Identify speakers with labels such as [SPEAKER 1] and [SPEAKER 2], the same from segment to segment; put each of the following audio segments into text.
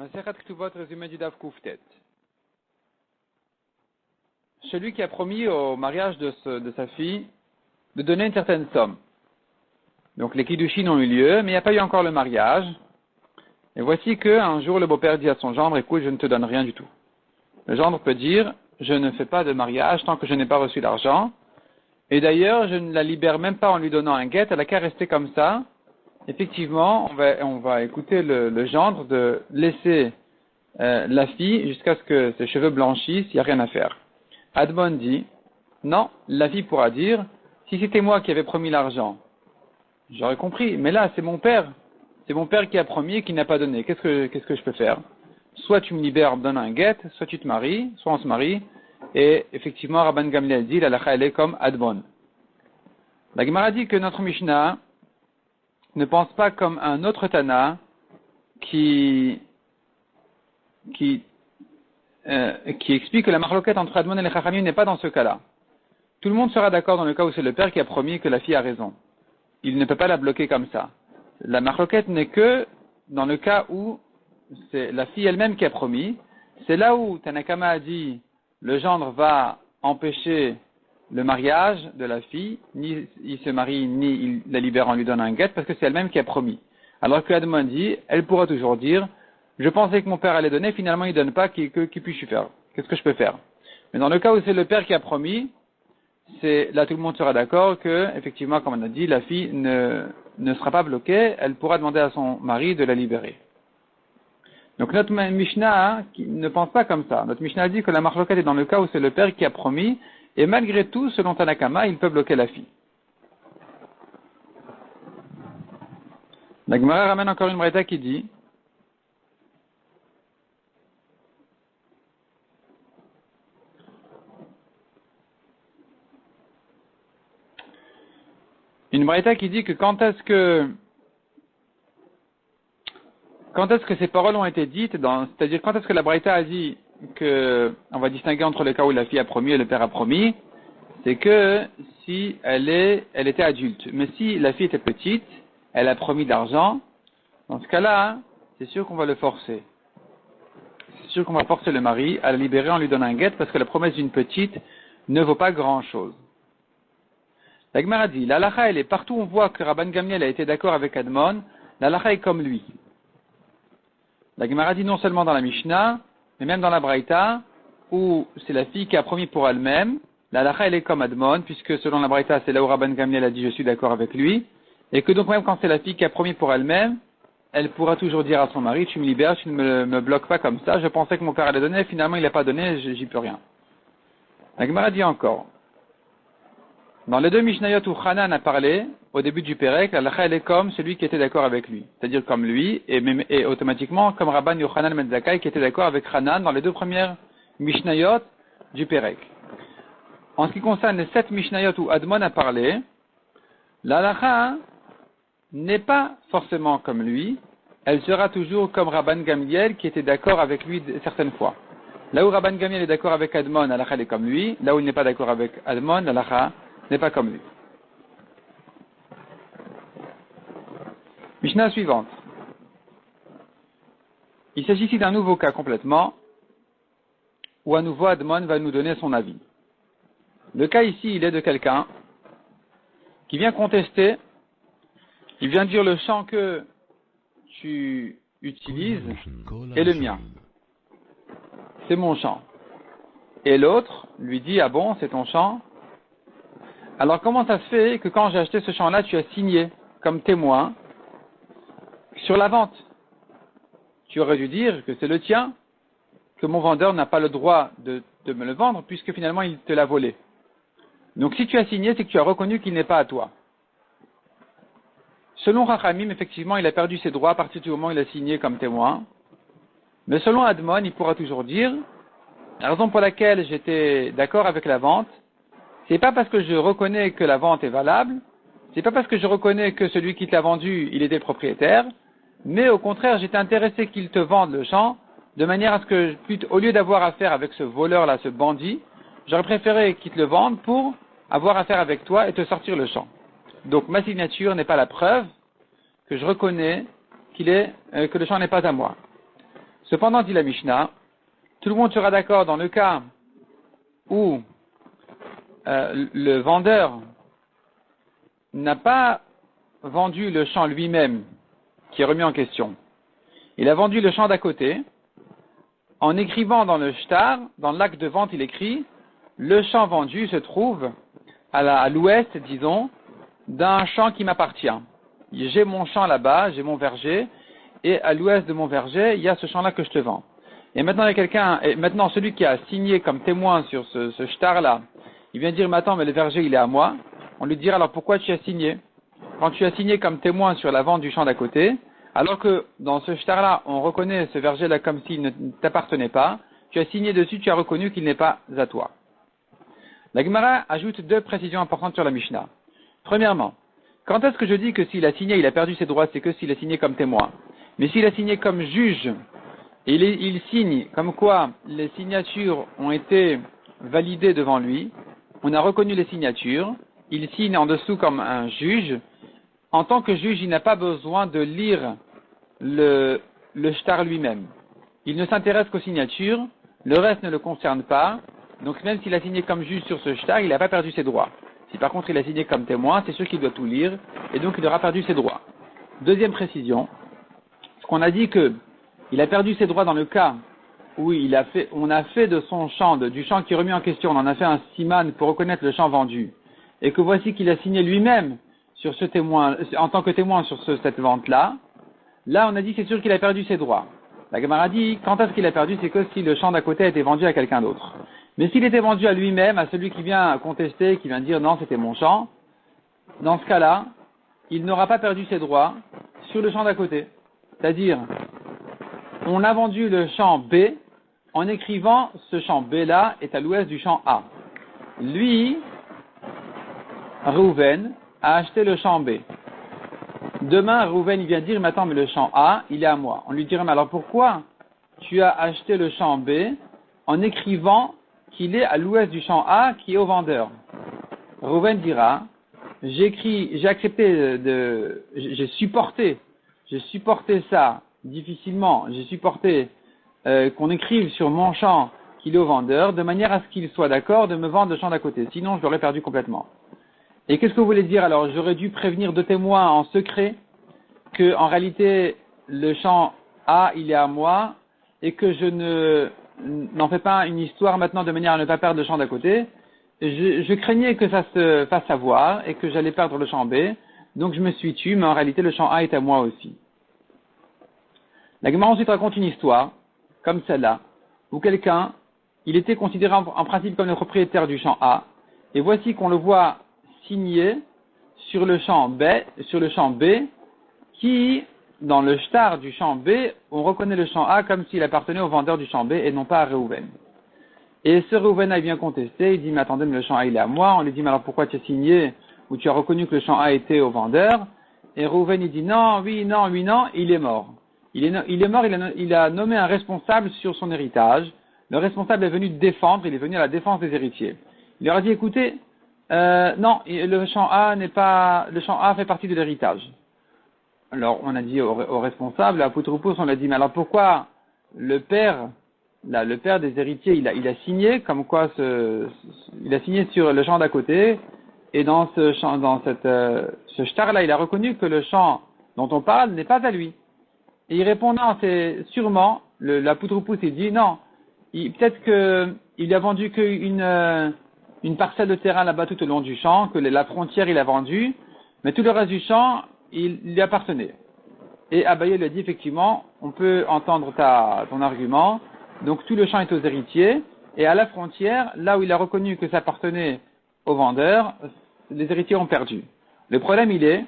[SPEAKER 1] Masechet Ktuvot, résumé du Daf Kouftet. Celui qui a promis au mariage de sa fille de donner une certaine somme. Donc les Kiddushin ont eu lieu, mais il n'y a pas eu encore le mariage. Et voici qu'un jour le beau-père dit à son gendre, écoute, je ne te donne rien du tout. Le gendre peut dire, je ne fais pas de mariage tant que je n'ai pas reçu l'argent. Et d'ailleurs, je ne la libère même pas en lui donnant un guet, elle n'a qu'à rester comme ça. Effectivement, on va écouter le gendre de laisser la fille jusqu'à ce que ses cheveux blanchissent, il n'y a rien à faire. Admon dit, non, la fille pourra dire, si c'était moi qui avais promis l'argent, j'aurais compris, mais là c'est mon père qui a promis et qui n'a pas donné, qu'est-ce que je peux faire? Soit tu me libères, me donnes un guet, soit tu te maries, soit on se marie, et effectivement Rabban Gamliel dit, la lacha elle est comme Admon. La Gemara dit que notre Mishnah ne pense pas comme un autre Tana qui explique que la marloquette entre Admon et les Chachamim n'est pas dans ce cas-là. Tout le monde sera d'accord dans le cas où c'est le père qui a promis que la fille a raison. Il ne peut pas la bloquer comme ça. La marloquette n'est que dans le cas où c'est la fille elle-même qui a promis. C'est là où Tanakama a dit le gendre va empêcher le mariage de la fille, ni il se marie, ni il la libère en lui donnant un guet, parce que c'est elle-même qui a promis. Alors que Admon dit, elle pourra toujours dire, je pensais que mon père allait donner, finalement il donne pas, qui puis-je faire? Qu'est-ce que je peux faire? Mais dans le cas où c'est le père qui a promis, là tout le monde sera d'accord que, effectivement, comme on a dit, la fille ne sera pas bloquée, elle pourra demander à son mari de la libérer. Donc notre Mishnah ne pense pas comme ça. Notre Mishnah dit que la marloquette est dans le cas où c'est le père qui a promis, et malgré tout, selon Tanakama, il peut bloquer la fille. La Gemara ramène encore une braïta qui dit que quand est-ce que ces paroles ont été dites, c'est-à-dire quand est-ce que la braïta a dit que on va distinguer entre le cas où la fille a promis et le père a promis, c'est que si elle était adulte. Mais si la fille était petite, elle a promis de l'argent, dans ce cas-là, c'est sûr qu'on va le forcer. C'est sûr qu'on va forcer le mari à la libérer en lui donnant un guet parce que la promesse d'une petite ne vaut pas grand-chose. La Gemara dit, la halacha, elle est partout où on voit que Rabban Gamliel a été d'accord avec Admon, la halacha est comme lui. La Gemara dit non seulement dans la Mishnah, mais même dans la Braïta, où c'est la fille qui a promis pour elle-même, la halacha elle est comme Admon, puisque selon la Braïta, c'est là où Rabban Gamliel a dit je suis d'accord avec lui, et que donc même quand c'est la fille qui a promis pour elle-même, elle pourra toujours dire à son mari, tu me libères, tu ne me bloques pas comme ça, je pensais que mon père allait donner, finalement il n'a pas donné, j'y peux rien. La Gemara dit encore, dans les deux Mishnayot où Hanan a parlé, au début du Pérek, la halacha elle est comme celui qui était d'accord avec lui. C'est-à-dire comme lui, et automatiquement comme Rabban Yochanan ben Zakkai qui était d'accord avec Hanan dans les deux premières Mishnayot du Pérek. En ce qui concerne les 7 Mishnayot où Admon a parlé, la halacha n'est pas forcément comme lui, elle sera toujours comme Rabban Gamliel qui était d'accord avec lui certaines fois. Là où Rabban Gamliel est d'accord avec Admon, la halacha elle est comme lui, là où il n'est pas d'accord avec Admon, la halacha n'est pas comme lui. Mishnah suivante. Il s'agit ici d'un nouveau cas complètement, où à nouveau Admon va nous donner son avis. Le cas ici, il est de quelqu'un qui vient contester, il vient dire le champ que tu utilises est le mien. C'est mon champ. Et l'autre lui dit, ah bon, c'est ton champ? Alors comment ça se fait que quand j'ai acheté ce champ-là, tu as signé comme témoin sur la vente? Tu aurais dû dire que c'est le tien, que mon vendeur n'a pas le droit de me le vendre puisque finalement il te l'a volé. Donc si tu as signé, c'est que tu as reconnu qu'il n'est pas à toi. Selon Rachamim, effectivement, il a perdu ses droits à partir du moment où il a signé comme témoin. Mais selon Admon, il pourra toujours dire, la raison pour laquelle j'étais d'accord avec la vente, c'est pas parce que je reconnais que la vente est valable, c'est pas parce que je reconnais que celui qui te l'a vendu, il était le propriétaire, mais au contraire, j'étais intéressé qu'il te vende le champ, de manière à ce que, au lieu d'avoir affaire avec ce voleur-là, ce bandit, j'aurais préféré qu'il te le vende pour avoir affaire avec toi et te sortir le champ. Donc ma signature n'est pas la preuve que je reconnais que le champ n'est pas à moi. Cependant, dit la Mishnah, tout le monde sera d'accord dans le cas où le vendeur n'a pas vendu le champ lui-même qui est remis en question. Il a vendu le champ d'à côté. En écrivant dans le shtar, dans l'acte de vente, il écrit « Le champ vendu se trouve à l'ouest, disons, d'un champ qui m'appartient. J'ai mon champ là-bas, j'ai mon verger, et à l'ouest de mon verger, il y a ce champ-là que je te vends. » Et maintenant, il y a maintenant celui qui a signé comme témoin sur ce shtar-là, il vient dire « Mais attends, mais le verger, il est à moi. » On lui dira « Alors pourquoi tu as signé ?» Quand tu as signé comme témoin sur la vente du champ d'à côté, alors que dans ce shtar-là, on reconnaît ce verger-là comme s'il ne t'appartenait pas, tu as signé dessus, tu as reconnu qu'il n'est pas à toi. La Gemara ajoute 2 précisions importantes sur la Mishnah. Premièrement, quand est-ce que je dis que s'il a signé, il a perdu ses droits, c'est que s'il a signé comme témoin. Mais s'il a signé comme juge, et il signe comme quoi les signatures ont été validées devant lui, on a reconnu les signatures, il signe en dessous comme un juge. En tant que juge, il n'a pas besoin de lire le shtar lui-même. Il ne s'intéresse qu'aux signatures, le reste ne le concerne pas, donc même s'il a signé comme juge sur ce shtar, il n'a pas perdu ses droits. Si par contre il a signé comme témoin, c'est sûr qu'il doit tout lire, et donc il aura perdu ses droits. Deuxième précision, ce qu'on a dit que il a perdu ses droits dans le cas où on a fait de son champ, du champ qui est remis en question, on en a fait un siman pour reconnaître le champ vendu, et que voici qu'il a signé lui-même sur ce témoin, en tant que témoin sur cette vente-là, là on a dit que c'est sûr qu'il a perdu ses droits. La Gemara dit, quand est-ce qu'il a perdu, c'est que si le champ d'à côté a été vendu à quelqu'un d'autre. Mais s'il était vendu à lui-même, à celui qui vient contester, qui vient dire non, c'était mon champ, dans ce cas-là, il n'aura pas perdu ses droits sur le champ d'à côté. C'est-à-dire, on a vendu le champ B en écrivant ce champ B-là est à l'ouest du champ A. Lui, Reuven, a acheté le champ B. Demain, Reuven, il vient dire, mais attends, mais le champ A, il est à moi. On lui dirait, mais alors pourquoi tu as acheté le champ B en écrivant qu'il est à l'ouest du champ A qui est au vendeur? Reuven dira, j'ai supporté ça difficilement, j'ai supporté qu'on écrive sur mon champ qu'il est au vendeur de manière à ce qu'il soit d'accord de me vendre le champ d'à côté. Sinon, je l'aurais perdu complètement. Et qu'est-ce que vous voulez dire alors? J'aurais dû prévenir 2 témoins en secret que en réalité le champ A il est à moi et que je n'en fais pas une histoire maintenant de manière à ne pas perdre le champ d'à côté. Je craignais que ça se fasse savoir et que j'allais perdre le champ B, donc je me suis tué, mais en réalité le champ A est à moi aussi. La Gemara ensuite raconte une histoire comme celle-là où quelqu'un il était considéré en principe comme le propriétaire du champ A et voici qu'on le voit signé sur le champ B, qui, dans le shtar du champ B, on reconnaît le champ A comme s'il appartenait au vendeur du champ B et non pas à Reuven. Et ce Reuven a bien contesté, il dit, mais attendez, mais le champ A il est à moi. On lui dit, mais alors pourquoi tu as signé ou tu as reconnu que le champ A était au vendeur? Et Reuven il dit, non, oui, non, oui, non, et il est mort. Il est mort, il a nommé un responsable sur son héritage. Le responsable est venu défendre, il est venu à la défense des héritiers. Il leur a dit, écoutez, non, le champ A fait partie de l'héritage. Alors, on a dit au responsable, à Poutroupous, on a dit, mais alors pourquoi le père des héritiers, il a signé, comme quoi il a signé sur le champ d'à côté, et dans ce shtar-là, il a reconnu que le champ dont on parle n'est pas à lui. Et il répond, non, c'est sûrement, la Poutroupous, il dit, non, peut-être qu'il a vendu une parcelle de terrain là-bas tout au long du champ, que la frontière il a vendue, mais tout le reste du champ, il lui appartenait. Et Abaye lui a dit effectivement, on peut entendre ton argument, donc tout le champ est aux héritiers, et à la frontière, là où il a reconnu que ça appartenait au vendeur, les héritiers ont perdu. Le problème il est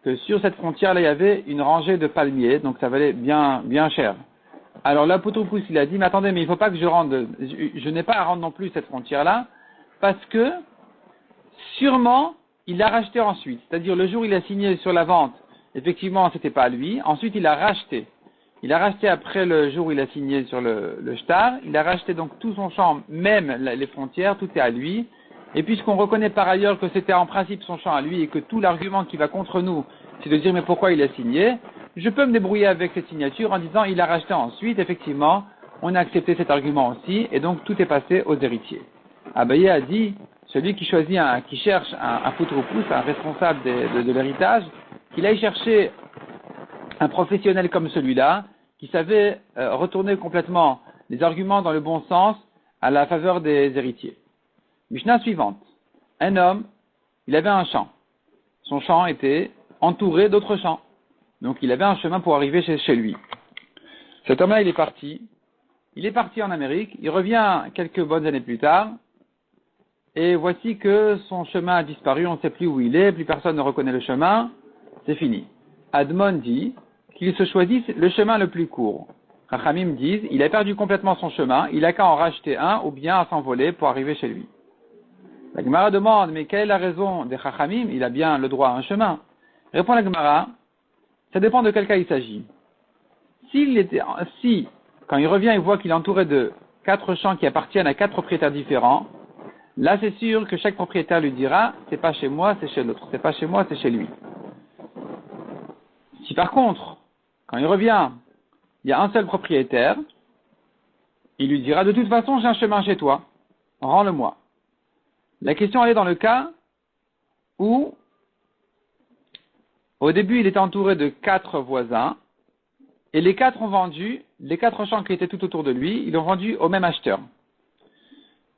[SPEAKER 1] que sur cette frontière-là, il y avait une rangée de palmiers, donc ça valait bien, bien cher. Alors là, Poutroupous, il a dit, mais attendez, mais il ne faut pas que je n'ai pas à rendre non plus cette frontière-là, parce que, sûrement, il l'a racheté ensuite. C'est-à-dire, le jour où il a signé sur la vente, effectivement, c'était pas à lui. Ensuite, il a racheté. Il a racheté après le jour où il a signé sur le shtar. Il a racheté donc tout son champ, même les frontières, tout est à lui. Et puisqu'on reconnaît par ailleurs que c'était en principe son champ à lui et que tout l'argument qui va contre nous, c'est de dire, mais pourquoi il a signé? je peux me débrouiller avec cette signature en disant il a racheté ensuite, effectivement, on a accepté cet argument aussi, et donc tout est passé aux héritiers. Abaye a dit, celui qui choisit qui cherche un foutre-pouce, un responsable de l'héritage, qu'il aille chercher un professionnel comme celui-là, qui savait retourner complètement les arguments dans le bon sens à la faveur des héritiers. Mishnah suivante. Un homme, il avait un champ. Son champ était entouré d'autres champs. Donc il avait un chemin pour arriver chez lui. Cet homme-là, il est parti en Amérique, il revient quelques bonnes années plus tard, et voici que son chemin a disparu, on ne sait plus où il est, plus personne ne reconnaît le chemin, c'est fini. Admon dit qu'il se choisisse le chemin le plus court. Chachamim disent, il a perdu complètement son chemin, il a qu'à en racheter un ou bien à s'envoler pour arriver chez lui. La Gemara demande, mais quelle est la raison des Chachamim? Il a bien le droit à un chemin. Répond la Gemara, ça dépend de quel cas il s'agit. Si, quand il revient, il voit qu'il est entouré de 4 champs qui appartiennent à 4 propriétaires différents, là c'est sûr que chaque propriétaire lui dira, c'est pas chez moi, c'est chez l'autre. C'est pas chez moi, c'est chez lui. Si par contre, quand il revient, il y a un seul propriétaire, il lui dira, de toute façon, j'ai un chemin chez toi, rends-le-moi. La question elle est dans le cas où, au début, il était entouré de 4 voisins, et les 4 ont vendu, les 4 champs qui étaient tout autour de lui, ils l'ont vendu au même acheteur.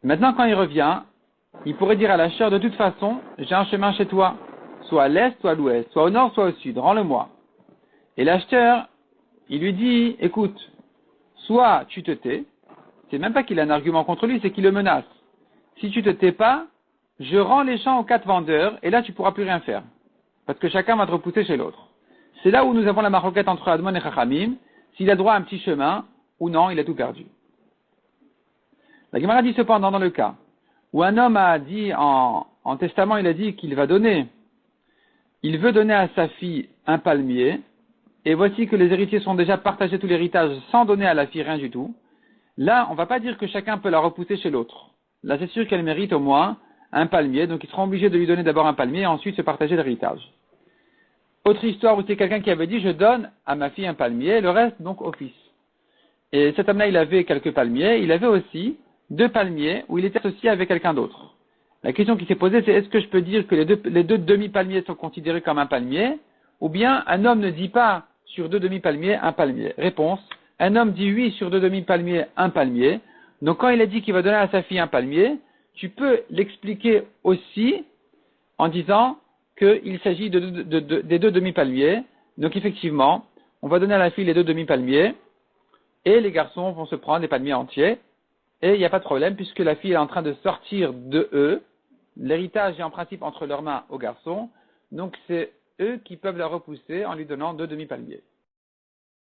[SPEAKER 1] Maintenant, quand il revient, il pourrait dire à l'acheteur, de toute façon, j'ai un chemin chez toi, soit à l'est, soit à l'ouest, soit au nord, soit au sud, rends-le-moi. Et l'acheteur, il lui dit, écoute, soit tu te tais, c'est même pas qu'il a un argument contre lui, c'est qu'il le menace. Si tu te tais pas, je rends les champs aux 4 vendeurs, et là tu pourras plus rien faire. Parce que chacun va te repousser chez l'autre. C'est là où nous avons la maroquette entre Admon et Chachamim, s'il a droit à un petit chemin, ou non, il a tout perdu. La Gemara dit cependant dans le cas où un homme a dit en testament, il a dit qu'il va donner, il veut donner à sa fille un palmier, et voici que les héritiers sont déjà partagés tout l'héritage sans donner à la fille rien du tout. Là, on ne va pas dire que chacun peut la repousser chez l'autre. Là, c'est sûr qu'elle mérite au moins un palmier, donc ils seront obligés de lui donner d'abord un palmier et ensuite se partager l'héritage. Autre histoire où c'est quelqu'un qui avait dit, je donne à ma fille un palmier, le reste donc au fils. Et cet homme-là, il avait quelques palmiers, il avait aussi 2 palmiers où il était associé avec quelqu'un d'autre. La question qui s'est posée, c'est est-ce que je peux dire que les deux demi-palmiers sont considérés comme un palmier, ou bien un homme ne dit pas sur 2 demi-palmiers un palmier? Réponse, un homme dit oui sur 2 demi-palmiers un palmier, donc quand il a dit qu'il va donner à sa fille un palmier, tu peux l'expliquer aussi en disant qu'il s'agit des 2 demi-palmiers, donc effectivement, on va donner à la fille les 2 demi-palmiers, et les garçons vont se prendre les palmiers entiers, et il n'y a pas de problème, puisque la fille est en train de sortir de eux, l'héritage est en principe entre leurs mains aux garçons, donc c'est eux qui peuvent la repousser en lui donnant 2 demi-palmiers.